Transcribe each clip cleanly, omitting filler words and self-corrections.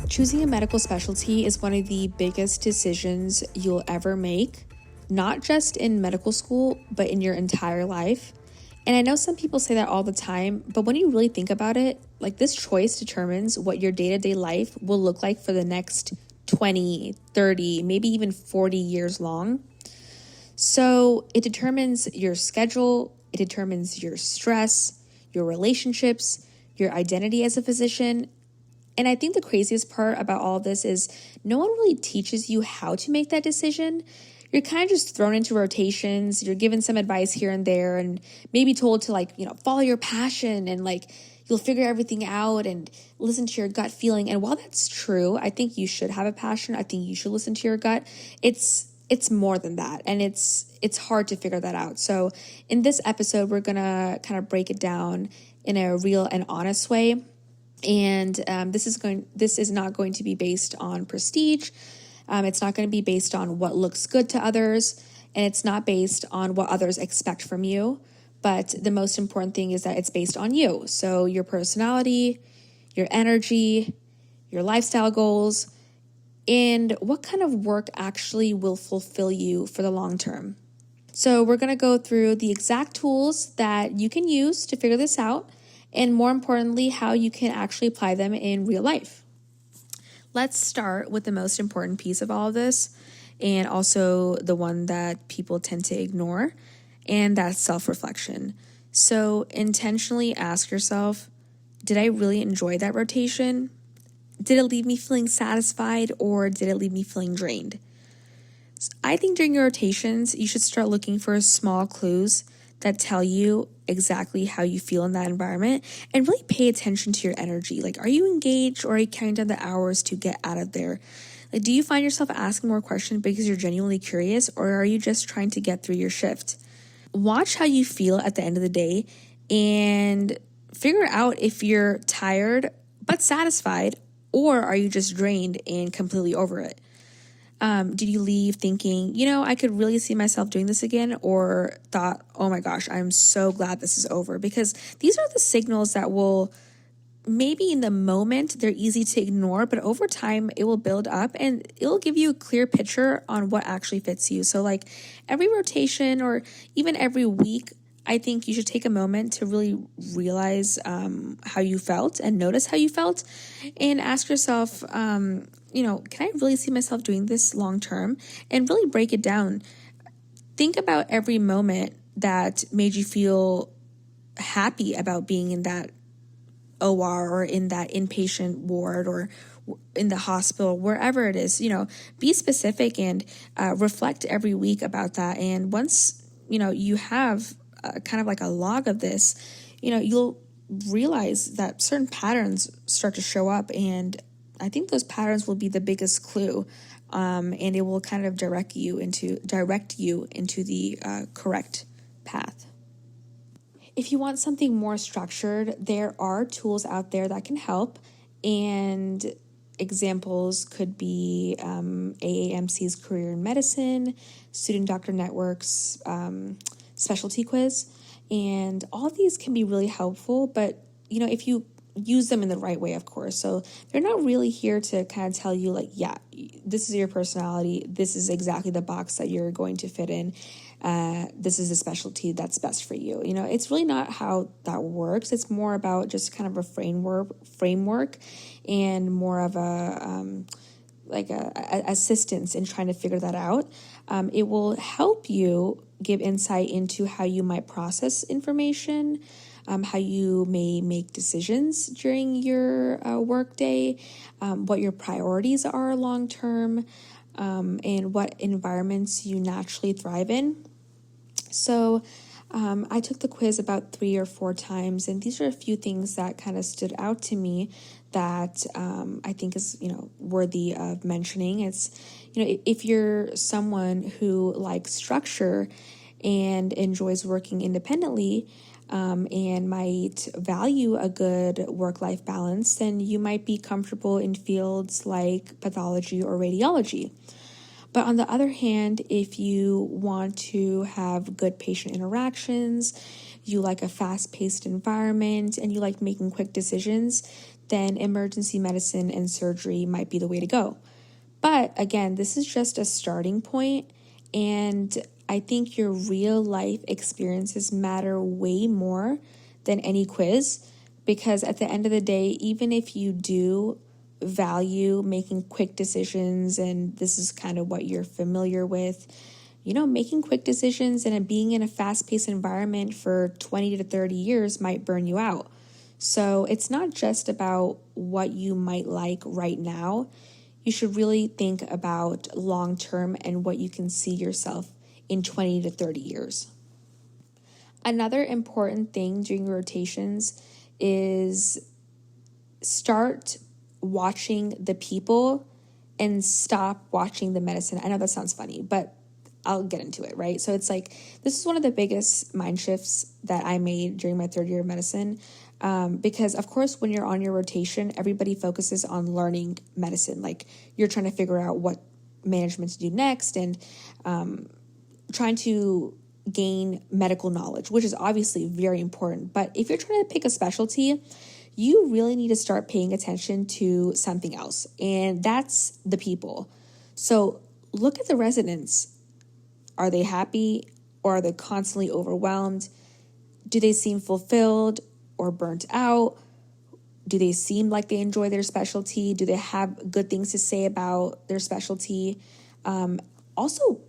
Choosing a medical specialty is one of the biggest decisions you'll ever make, not just in medical school, but in your entire life. And I know some people say that all the time, but when you really think about it, like this choice determines what your day-to-day life will look like for the next 20, 30, maybe even 40 years long. So it determines your schedule, it determines your stress, your relationships, your identity as a physician. And I think the craziest part about all of this is no one really teaches you how to make that decision. You're kind of just thrown into rotations. You're given some advice here and there and maybe told to follow your passion and you'll figure everything out and listen to your gut feeling. And while that's true, I think you should have a passion. I think you should listen to your gut. It's more than that. And it's hard to figure that out. So in this episode, we're going to kind of break it down in a real and honest way. And this is not going to be based on prestige. It's not going to be based on what looks good to others, and it's not based on what others expect from you. But the most important thing is that it's based on you. So your personality, your energy, your lifestyle goals, and what kind of work actually will fulfill you for the long term. So we're going to go through the exact tools that you can use to figure this out, and more importantly, how you can actually apply them in real life. Let's start with the most important piece of all of this, and also the one that people tend to ignore, and that's self-reflection. So intentionally ask yourself, did I really enjoy that rotation? Did it leave me feeling satisfied, or did it leave me feeling drained? I think during your rotations, you should start looking for small clues that tell you exactly how you feel in that environment, and really pay attention to your energy. Are you engaged, or are you counting down the hours to get out of there? Do you find yourself asking more questions because you're genuinely curious, or are you just trying to get through your shift? Watch how you feel at the end of the day and figure out if you're tired but satisfied, or are you just drained and completely over it? Did you leave thinking, I could really see myself doing this again, or thought, oh my gosh, I'm so glad this is over? Because these are the signals that will, maybe in the moment, they're easy to ignore, but over time it will build up and it will give you a clear picture on what actually fits you. So every rotation or even every week, I think you should take a moment to really realize how you felt and notice how you felt, and ask yourself, can I really see myself doing this long term? And really break it down. Think about every moment that made you feel happy about being in that OR or in that inpatient ward or in the hospital, wherever it is. Be specific and reflect every week about that. And once, you have kind of like a log of this, you'll realize that certain patterns start to show up, and I think those patterns will be the biggest clue, and it will kind of direct you into the correct path. If you want something more structured, there are tools out there that can help, and examples could be AAMC's Career in Medicine, Student Doctor Network's specialty quiz, and all of these can be really helpful, but if you use them in the right way, of course. So they're not really here to kind of tell you this is your personality, this is exactly the box that you're going to fit in, this is a specialty that's best for you. It's really not how that works. It's more about just kind of a framework and more of a assistance in trying to figure that out. It will help you give insight into how you might process information, how you may make decisions during your workday, what your priorities are long term, and what environments you naturally thrive in. So I took the quiz about 3 or 4 times, and these are a few things that kind of stood out to me that I think is, worthy of mentioning. It's, if you're someone who likes structure and enjoys working independently, and might value a good work-life balance, then you might be comfortable in fields like pathology or radiology. But on the other hand, if you want to have good patient interactions, you like a fast-paced environment, and you like making quick decisions, then emergency medicine and surgery might be the way to go. But again, this is just a starting point, and I think your real life experiences matter way more than any quiz, because at the end of the day, even if you do value making quick decisions, and this is kind of what you're familiar with, making quick decisions and being in a fast-paced environment for 20 to 30 years might burn you out. So it's not just about what you might like right now. You should really think about long-term and what you can see yourself in 20 to 30 years. Another important thing during rotations is start watching the people and stop watching the medicine. I know that sounds funny, but I'll get into it, right? So it's like, this is one of the biggest mind shifts that I made during my third year of medicine. Because of course, when you're on your rotation, everybody focuses on learning medicine. Like, you're trying to figure out what management to do next, and trying to gain medical knowledge, which is obviously very important. But if you're trying to pick a specialty, you really need to start paying attention to something else, and that's the people. So look at the residents. Are they happy, or are they constantly overwhelmed? Do they seem fulfilled or burnt out? Do they seem like they enjoy their specialty? Do they have good things to say about their specialty? Also,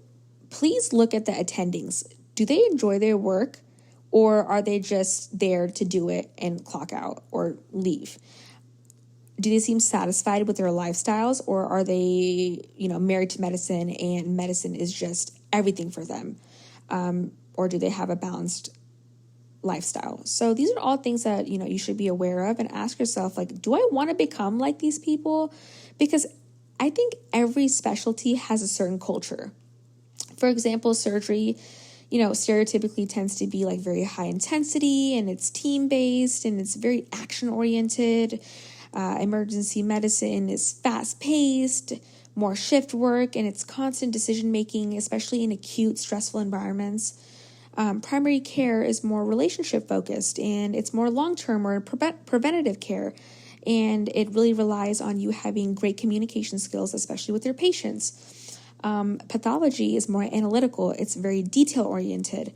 please look at the attendings. Do they enjoy their work, or are they just there to do it and clock out or leave? Do they seem satisfied with their lifestyles, or are they, married to medicine and medicine is just everything for them? Or do they have a balanced lifestyle? So these are all things that, you should be aware of, and ask yourself, like, do I want to become like these people? Because I think every specialty has a certain culture. For example, surgery, stereotypically tends to be like very high intensity, and it's team-based, and it's very action-oriented. Emergency medicine is fast-paced, more shift work, and it's constant decision-making, especially in acute, stressful environments. Primary care is more relationship-focused, and it's more long-term or preventative care, and it really relies on you having great communication skills, especially with your patients. Pathology is more analytical. It's very detail-oriented.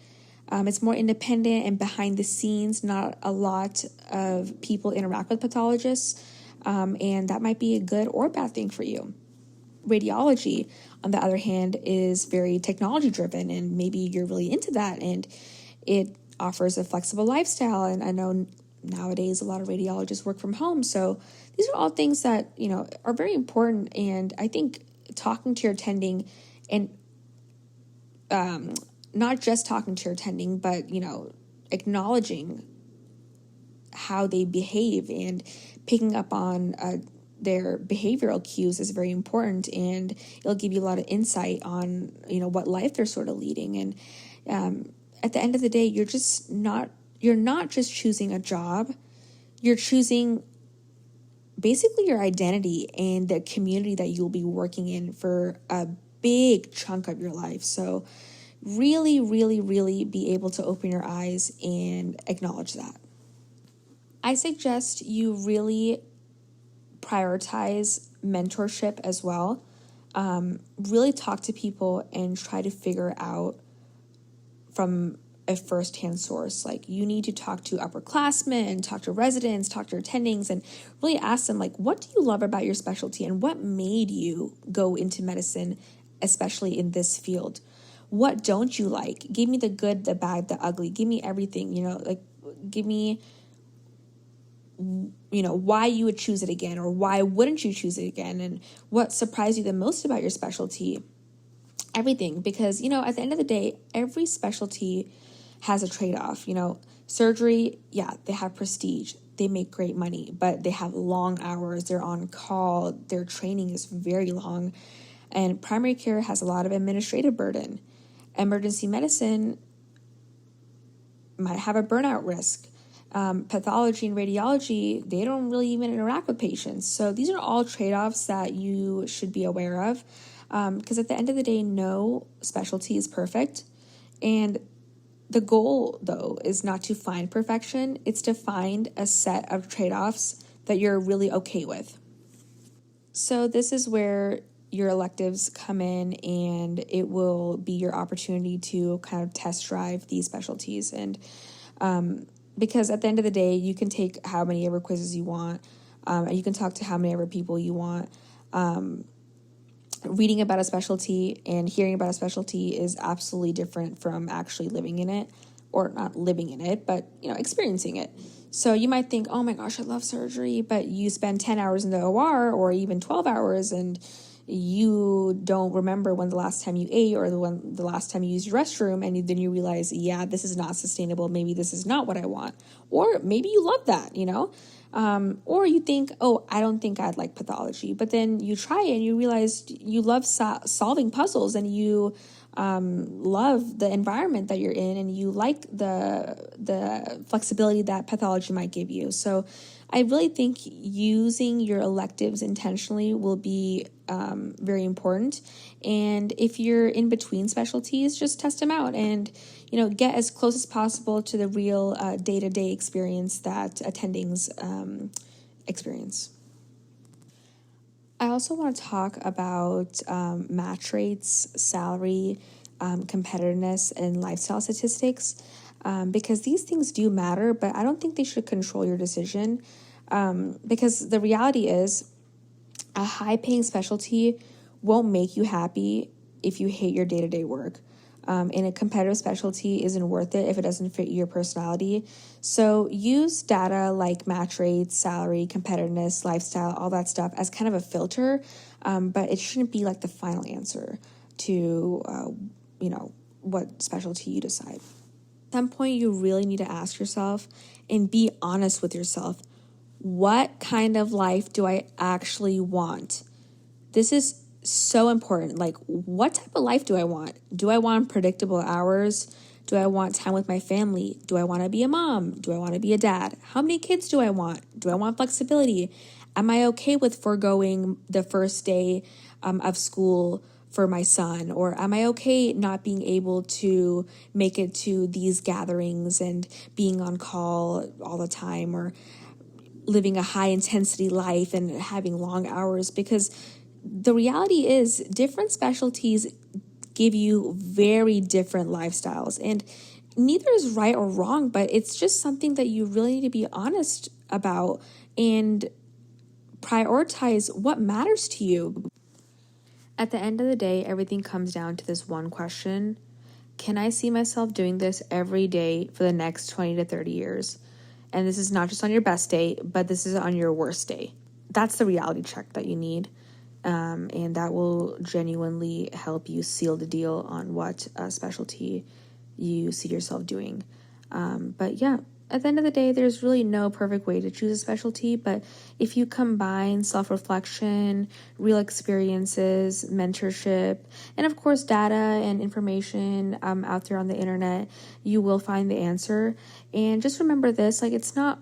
It's more independent and behind the scenes. Not a lot of people interact with pathologists, and that might be a good or bad thing for you. Radiology, on the other hand, is very technology-driven, and maybe you're really into that, and it offers a flexible lifestyle. And I know nowadays a lot of radiologists work from home, so these are all things that, are very important. And I think talking to your attending, and not just talking to your attending, but, acknowledging how they behave and picking up on their behavioral cues is very important, and it'll give you a lot of insight on, what life they're sort of leading. And at the end of the day, you're not just choosing a job, you're choosing basically your identity and the community that you'll be working in for a big chunk of your life. So really, really, really be able to open your eyes and acknowledge that. I suggest you really prioritize mentorship as well. Really talk to people and try to figure out from a first-hand source. Like, you need to talk to upperclassmen, talk to residents, talk to your attendings, and really ask them, like, what do you love about your specialty, and what made you go into medicine, especially in this field? What don't you like? Give me the good, the bad, the ugly. Give me everything, give me, why you would choose it again, or why wouldn't you choose it again, and what surprised you the most about your specialty. Everything, because, at the end of the day, every specialty has a trade-off. Surgery, yeah, they have prestige, they make great money, but they have long hours, they're on call, their training is very long. And primary care has a lot of administrative burden. Emergency medicine might have a burnout risk. Pathology and radiology, they don't really even interact with patients. So these are all trade-offs that you should be aware of, because at the end of the day, no specialty is perfect. And the goal, though, is not to find perfection. It's to find a set of trade-offs that you're really okay with. So this is where your electives come in, and it will be your opportunity to kind of test drive these specialties. And because at the end of the day, you can take how many ever quizzes you want, you can talk to how many ever people you want. Reading about a specialty and hearing about a specialty is absolutely different from actually living in it, or not living in it, but experiencing it. So you might think, oh my gosh, I love surgery, but you spend 10 hours in the OR or even 12 hours and you don't remember when the last time you ate or the last time you used your restroom, and then you realize, yeah, this is not sustainable. Maybe this is not what I want. Or maybe you love that, or you think, oh, I don't think I'd like pathology. But then you try it and you realize you love solving puzzles, and you love the environment that you're in, and you like the flexibility that pathology might give you. So I really think using your electives intentionally will be very important. And if you're in between specialties, just test them out and get as close as possible to the real day-to-day experience that attendings experience. I also want to talk about match rates, salary, competitiveness, and lifestyle statistics, because these things do matter, but I don't think they should control your decision, because the reality is a high-paying specialty won't make you happy if you hate your day-to-day work. And a competitive specialty isn't worth it if it doesn't fit your personality. So use data like match rates, salary, competitiveness, lifestyle, all that stuff as kind of a filter, but it shouldn't be like the final answer to, what specialty you decide. At some point, you really need to ask yourself and be honest with yourself. What kind of life do I actually want? This is so important. Like, what type of life do I want? Do I want predictable hours? Do I want time with my family? Do I want to be a mom? Do I want to be a dad? How many kids do I want? Do I want flexibility? Am I okay with foregoing the first day of school for my son? Or am I okay not being able to make it to these gatherings and being on call all the time, or living a high intensity life and having long hours? Because the reality is different specialties give you very different lifestyles, and neither is right or wrong, but it's just something that you really need to be honest about and prioritize what matters to you. At the end of the day, everything comes down to this one question: can I see myself doing this every day for the next 20 to 30 years? And this is not just on your best day, but this is on your worst day. That's the reality check that you need. And that will genuinely help you seal the deal on what specialty you see yourself doing. But yeah, at the end of the day, there's really no perfect way to choose a specialty. But if you combine self-reflection, real experiences, mentorship, and of course data and information out there on the internet, you will find the answer. And just remember this, like, it's not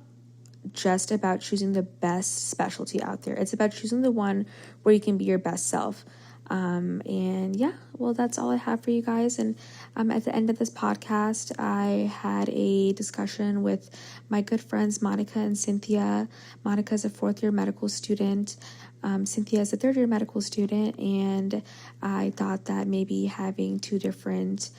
just about choosing the best specialty out there. It's about choosing the one where you can be your best self. And yeah, well, that's all I have for you guys. And at the end of this podcast, I had a discussion with my good friends Monica and Cynthia. Monica is a fourth-year medical student. Cynthia is a third-year medical student. And I thought that maybe having two different,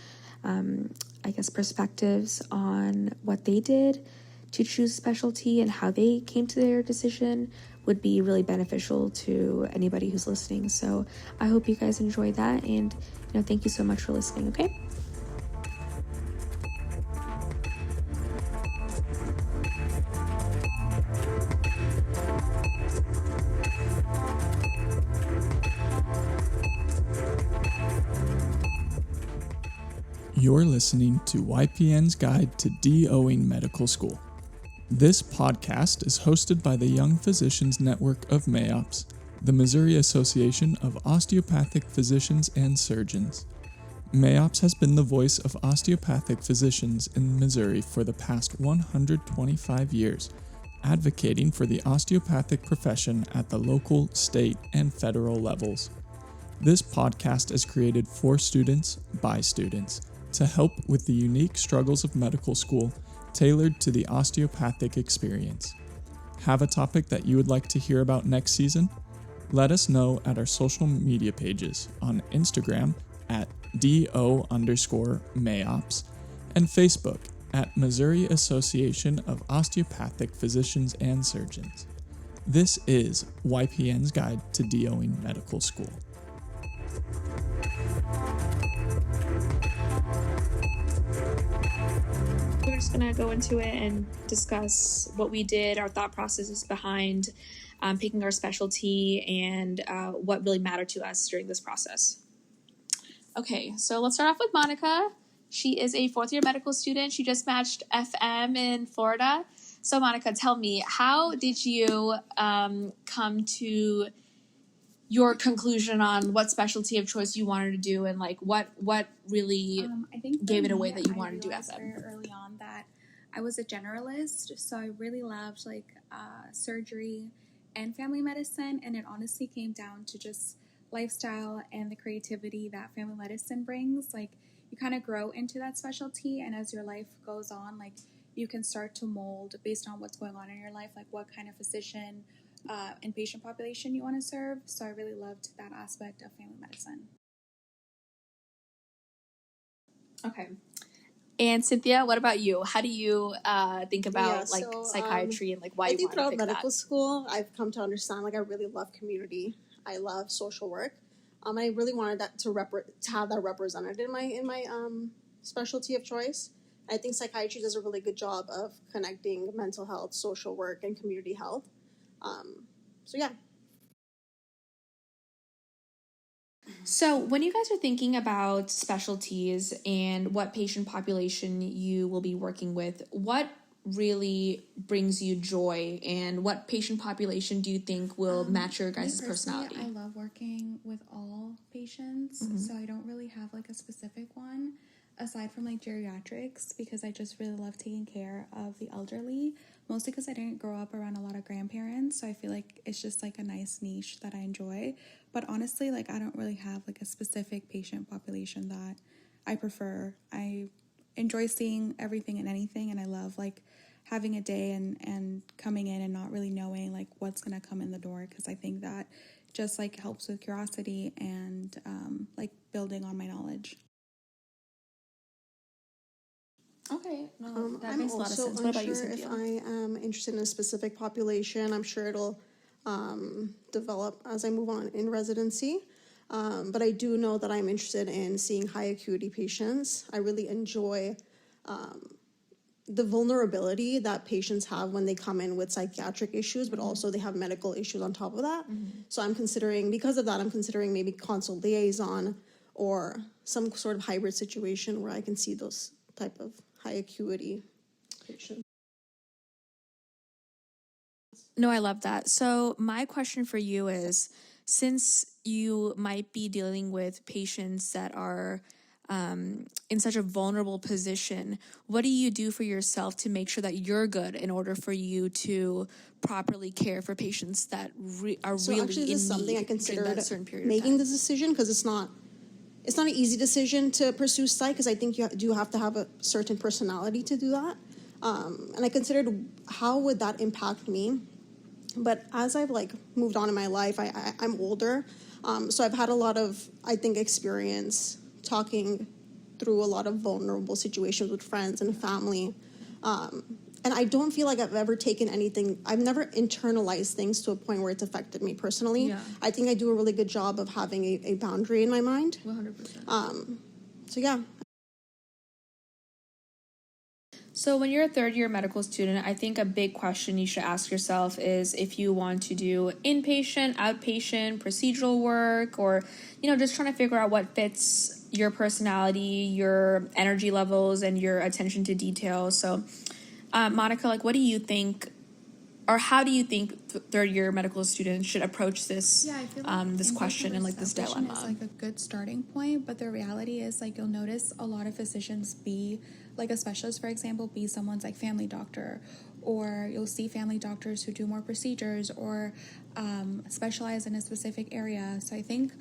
perspectives on what they did to choose specialty and how they came to their decision would be really beneficial to anybody who's listening. So I hope you guys enjoyed that, and thank you so much for listening. Okay. You're listening to YPN's Guide to DOing Medical School. This podcast is hosted by the Young Physicians Network of MAOPS, the Missouri Association of Osteopathic Physicians and Surgeons. MAOPS has been the voice of osteopathic physicians in Missouri for the past 125 years, advocating for the osteopathic profession at the local, state, and federal levels. This podcast is created for students, by students, to help with the unique struggles of medical school tailored to the osteopathic experience. Have a topic that you would like to hear about next season? Let us know at our social media pages on Instagram at @DO_MAOPS and Facebook at Missouri Association of Osteopathic Physicians and Surgeons. This is YPN's Guide to DOing Medical School. We're just going to go into it and discuss what we did, our thought processes behind picking our specialty, and what really mattered to us during this process. Okay, so let's start off with Monica. She is a fourth-year medical student. She just matched FM in Florida. So Monica, tell me, how did you come to your conclusion on what specialty of choice you wanted to do, and like what really I think gave it away that you wanted to do FM? Very early on that I was a generalist, so I really loved surgery and family medicine, and it honestly came down to just lifestyle and the creativity that family medicine brings. Like, you kind of grow into that specialty, and as your life goes on, like, you can start to mold based on what's going on in your life, like what kind of physician and patient population you want to serve. So I really loved that aspect of family medicine. Okay. And Cynthia, what about you? How do you think about psychiatry and like why you want to pick that? I think throughout medical school, I've come to understand I really love community. I love social work. I really wanted that to have that represented in my specialty of choice. I think psychiatry does a really good job of connecting mental health, social work, and community health. So when you guys are thinking about specialties and what patient population you will be working with, what really brings you joy, and what patient population do you think will match your guys' personality? I love working with all patients, so I don't really have like a specific one aside from like geriatrics, because I just really love taking care of the elderly, mostly because I didn't grow up around a lot of grandparents, so I feel like it's just like a nice niche that I enjoy. But honestly, like, I don't really have like a specific patient population that I prefer. I enjoy seeing everything and anything, and I love like having a day and coming in and not really knowing like what's gonna come in the door, because I think that just like helps with curiosity and like building on my knowledge. Okay, no, that I'm makes a lot of sense. What about you, Cynthia? If I am interested in a specific population. I'm sure it'll develop as I move on in residency. But I do know that I'm interested in seeing high acuity patients. I really enjoy the vulnerability that patients have when they come in with psychiatric issues, but also they have medical issues on top of that. So because of that, I'm considering maybe consult liaison or some sort of hybrid situation where I can see those type of high acuity patients. No, I love that. So my question for you is, since you might be dealing with patients that are in such a vulnerable position, what do you do for yourself to make sure that you're good in order for you to properly care for patients that are So really actually, in this is something need I considered during that certain period making of time? this decision, because it's not an easy decision to pursue psych, because I think you do have to have a certain personality to do that. And I considered how would that impact me. But as I've moved on in my life, I'm older, so I've had a lot of, I think, experience talking through a lot of vulnerable situations with friends and family. And I don't feel like I've ever taken anything, I've never internalized things to a point where it's affected me personally. Yeah. I think I do a really good job of having a boundary in my mind. 100%. So yeah. So when you're a third-year medical student, I think a big question you should ask yourself is if you want to do inpatient, outpatient, procedural work, or, just trying to figure out what fits your personality, your energy levels, and your attention to detail. So, Monica, what do you think or how do you think third-year medical students should approach this I feel like this question and like this dilemma? Is like a good starting point, but the reality is like you'll notice a lot of physicians be like a specialist, for example, be someone's like family doctor, or you'll see family doctors who do more procedures or specialize in a specific area. So I think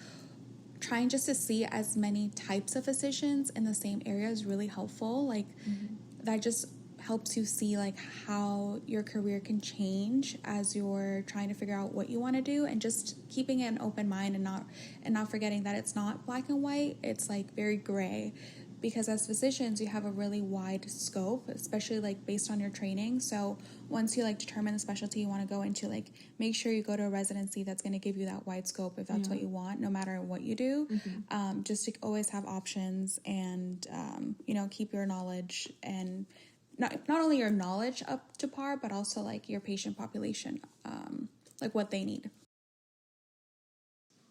trying just to see as many types of physicians in the same area is really helpful. Like that just helps you see like how your career can change as you're trying to figure out what you want to do, and just keeping an open mind and not forgetting that it's not black and white. It's like very gray, because as physicians you have a really wide scope, especially like based on your training. So once you like determine the specialty you want to go into, like make sure you go to a residency that's going to give you that wide scope if that's what you want, no matter what you do. Just to always have options, and keep your knowledge, and not only your knowledge up to par, but also like your patient population, like what they need.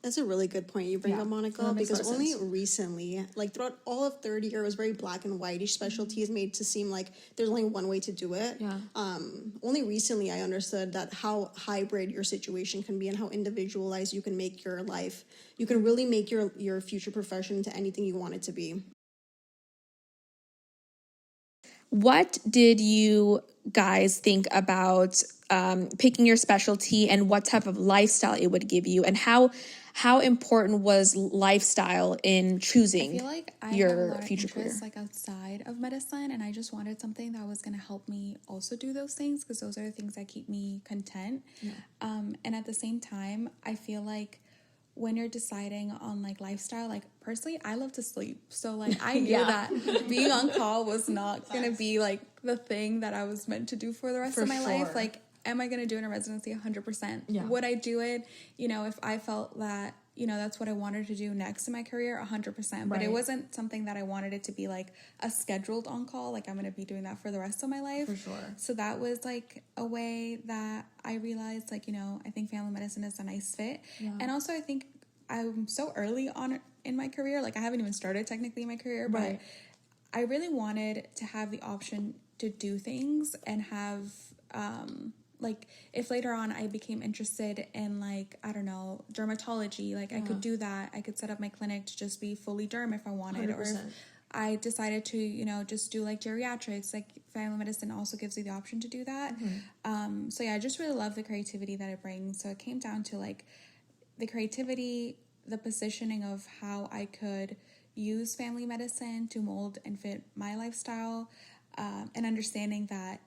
That's a really good point you bring up, Monica, because only recently, like throughout all of third year, it was very black and white. Each specialty is made to seem like there's only one way to do it. Only recently I understood that how hybrid your situation can be and how individualized you can make your life. You can really make your future profession into anything you want it to be. What did you guys think about picking your specialty, and what type of lifestyle it would give you, and how important was lifestyle in choosing I feel like I your have a lot of future career? like outside of medicine, and I just wanted something that was going to help me also do those things, because those are the things that keep me content. And at the same time, I feel like when you're deciding on like lifestyle, like personally, I love to sleep. So like I knew that being on call was not going to be like the thing that I was meant to do for the rest of my life. Like, am I going to do it in a residency? 100%. Would I do it, if I felt that, that's what I wanted to do next in my career? 100%. But it wasn't something that I wanted it to be like a scheduled on call. Like I'm going to be doing that for the rest of my life. For sure. So that was like a way that I realized, like, I think family medicine is a nice fit. And also I think I'm so early on in my career. Like I haven't even started technically my career, but I really wanted to have the option to do things and have, like if later on I became interested in like, I don't know, dermatology, like I could do that. I could set up my clinic to just be fully derm if I wanted, 100%. Or if I decided to, just do like geriatrics, like family medicine also gives you the option to do that. So yeah, I just really love the creativity that it brings. So it came down to like the creativity, the positioning of how I could use family medicine to mold and fit my lifestyle, and understanding that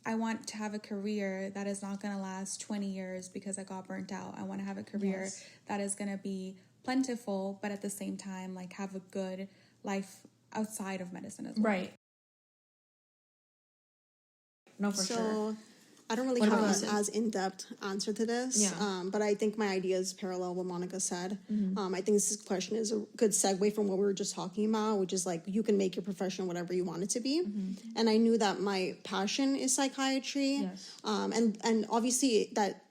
I want to have a career that is not going to last 20 years because I got burnt out. I want to have a career that is going to be plentiful, but at the same time, like have a good life outside of medicine as well. Right. No, for sure. I don't really have an as in-depth answer to this, but I think my ideas parallel what Monica said. I think this question is a good segue from what we were just talking about, which is like you can make your profession whatever you want it to be. And I knew that my passion is psychiatry, and obviously that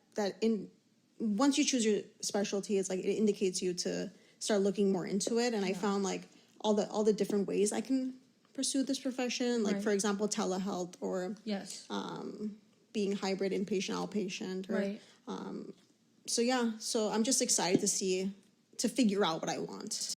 once you choose your specialty, it's like it indicates you to start looking more into it. And I found like all the different ways I can pursue this profession, like for example telehealth or being hybrid inpatient outpatient so I'm just excited to figure out what I want.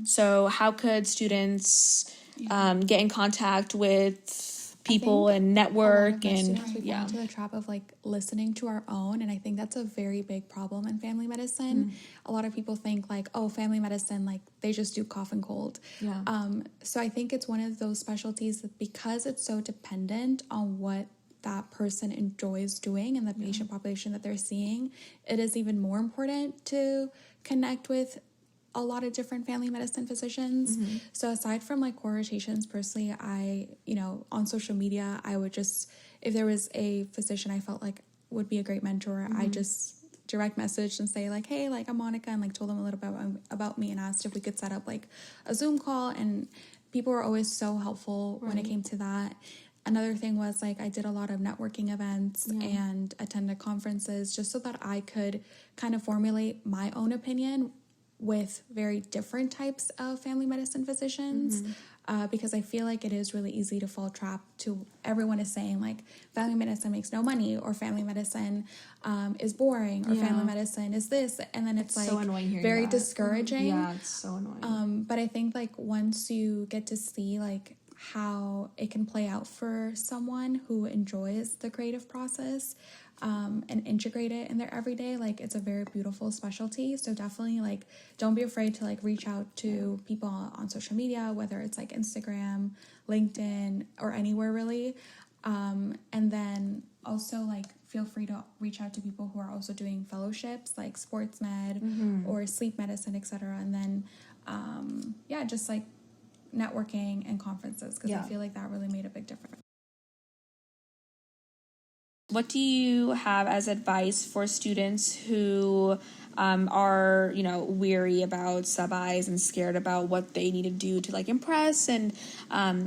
So how could students get in contact with people and network? And we fall into the trap of like listening to our own, and I think that's a very big problem in family medicine. A lot of people think like, oh, family medicine, like they just do cough and cold. So I think it's one of those specialties that, because it's so dependent on what that person enjoys doing and the patient population that they're seeing, it is even more important to connect with a lot of different family medicine physicians. So aside from like core rotations, personally, I, on social media, I would just, if there was a physician I felt like would be a great mentor, I just direct message and say like, hey, like I'm Monica, and like told them a little bit about me and asked if we could set up like a Zoom call, and people were always so helpful when it came to that. Another thing was like I did a lot of networking events and attended conferences just so that I could kind of formulate my own opinion with very different types of family medicine physicians. because I feel like it is really easy to fall trap to everyone is saying like family medicine makes no money, or family medicine is boring, or family medicine is this, and then it's like so annoying hearing very that. discouraging. Yeah, it's so annoying. But I think like once you get to see like how it can play out for someone who enjoys the creative process and integrate it in their everyday, like it's a very beautiful specialty. So definitely like don't be afraid to like reach out to people on social media, whether it's like Instagram, LinkedIn, or anywhere really. And then also like feel free to reach out to people who are also doing fellowships like sports med or sleep medicine, etc. And then just like networking and conferences, because I feel like that really made a big difference. What do you have as advice for students who are, weary about sub-Is and scared about what they need to do to like impress and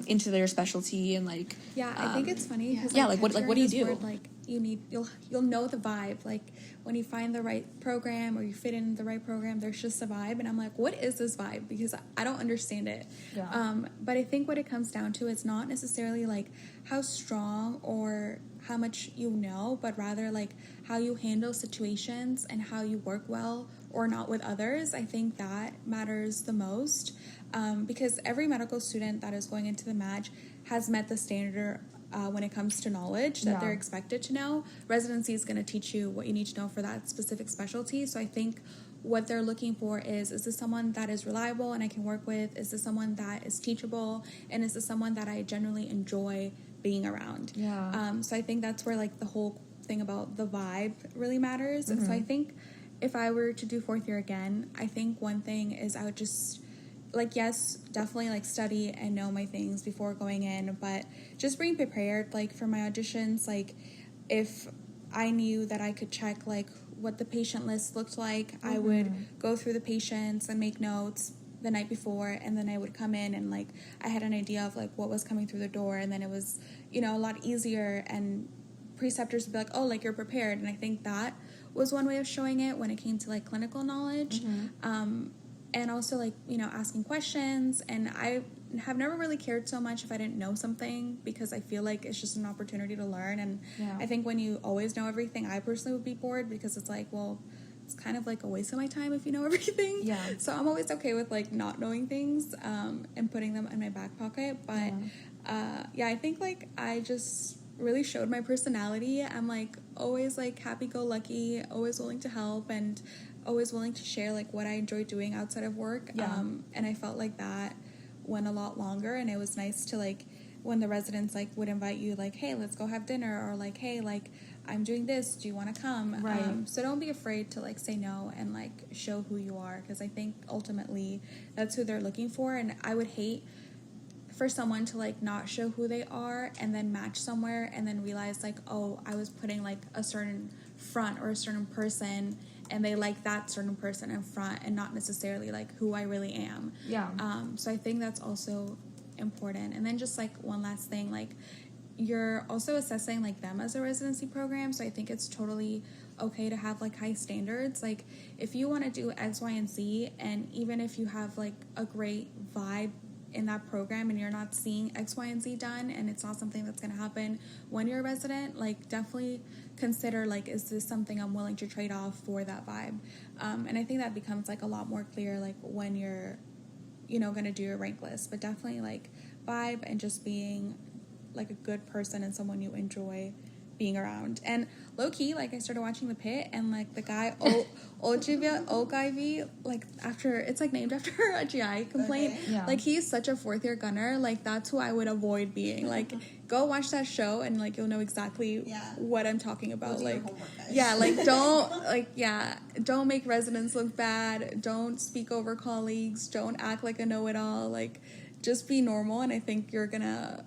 into their specialty and like? Yeah, I think it's funny. What do you do? Word, like you'll know the vibe. Like when you find the right program or you fit in the right program, there's just a vibe, and I'm like, what is this vibe? Because I don't understand it. Yeah. But I think what it comes down to is not necessarily like how strong or how much you know, but rather like how you handle situations and how you work well or not with others. I think that matters the most, because every medical student that is going into the MAJ has met the standard when it comes to knowledge that they're expected to know. Residency is going to teach you what you need to know for that specific specialty. So I think what they're looking for is this someone that is reliable and I can work with? Is this someone that is teachable? And is this someone that I generally enjoy being around? So I think that's where like the whole thing about the vibe really matters. And so I think if I were to do fourth year again, I think one thing is I would just like, yes, definitely like study and know my things before going in, but just being prepared like for my auditions. Like if I knew that I could check like what the patient list looked like, I would go through the patients and make notes the night before, and then I would come in and like I had an idea of like what was coming through the door, and then it was a lot easier, and preceptors would be like, oh, like you're prepared. And I think that was one way of showing it when it came to like clinical knowledge. And also like asking questions. And I have never really cared so much if I didn't know something, because I feel like it's just an opportunity to learn. And I think when you always know everything, I personally would be bored, because it's like, well, it's kind of like a waste of my time if you know everything. So I'm always okay with like not knowing things and putting them in my back pocket. But I think like I just really showed my personality. I'm like always like happy-go-lucky, always willing to help, and always willing to share like what I enjoy doing outside of work. And I felt like that went a lot longer, and it was nice to like when the residents like would invite you like, hey, let's go have dinner, or like, hey, like I'm doing this, do you want to come? So don't be afraid to like say no and like show who you are, because I think ultimately that's who they're looking for. And I would hate for someone to like not show who they are and then match somewhere and then realize like, oh, I was putting like a certain front or a certain person, and they like that certain person in front and not necessarily like who I really am. So I think that's also important. And then just like one last thing, like you're also assessing like them as a residency program, so I think it's totally okay to have like high standards. Like if you want to do X, Y, and Z, and even if you have like a great vibe in that program and you're not seeing X, Y, and Z done, and it's not something that's going to happen when you're a resident, like definitely consider like, is this something I'm willing to trade off for that vibe? And I think that becomes like a lot more clear like when you're going to do your rank list. But definitely like vibe and just being like a good person and someone you enjoy being around. And low-key, like I started watching The Pit, and like the guy Ogilvy, like after it's like named after a GI complaint. Like he's such a fourth year gunner. Like that's who I would avoid being. Like go watch that show and like you'll know exactly what I'm talking about. Like don't make residents look bad, don't speak over colleagues, don't act like a know-it-all. Like just be normal, and I think you're gonna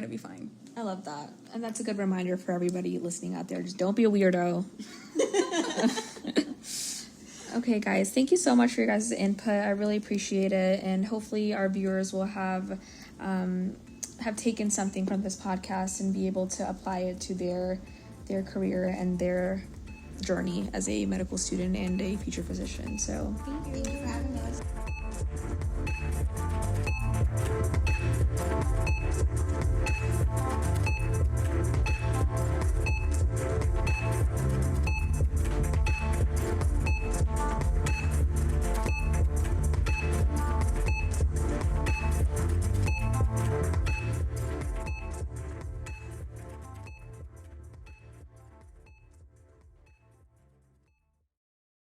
be fine. I love that. And that's a good reminder for everybody listening out there. Just don't be a weirdo. Okay, guys. Thank you so much for your guys' input. I really appreciate it. And hopefully our viewers will have taken something from this podcast and be able to apply it to their career and their journey as a medical student and a future physician. So Thank you for having us.